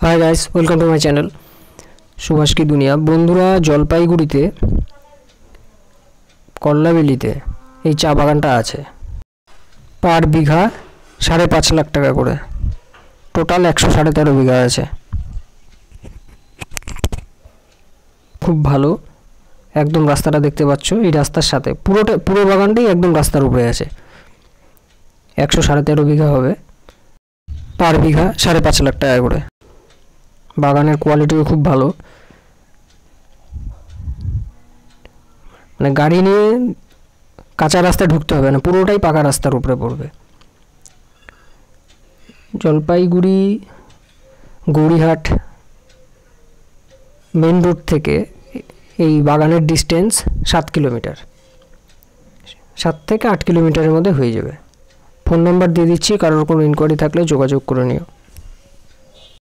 Hi guys, welcome to my channel Subhash की दुनिया। बंधुरा जलपाईगुड़ीते कल्लाबेलिते এই চা বাগানটা আছে। পার বিঘা 5.5 লাখ টাকা করে, টোটাল 113 বিঘা আছে। খুব ভালো, একদম রাস্তাটা দেখতে পাচ্ছ, এই রাস্তার সাথে পুরো বাগানটাই একদম রাস্তার উপরে আছে। 113 বিঘা হবে, পার বিঘা 5.5 লাখ টাকা করে। বাগানের কোয়ালিটিও খুব ভালো, মানে গাড়ি নিয়ে কাঁচা রাস্তায় ঢুকতে হবে না, পুরোটাই পাকা রাস্তার উপরে পড়বে। জলপাইগুড়ি গৌরীহাট মেন রোড থেকে এই বাগানের ডিস্টেন্স 7 কিলোমিটার, 7 থেকে 8 কিলোমিটারের মধ্যে হয়ে যাবে। ফোন নাম্বার দিয়ে দিচ্ছি, কারোর কোনো ইনকোয়ারি থাকলে যোগাযোগ করে নিও।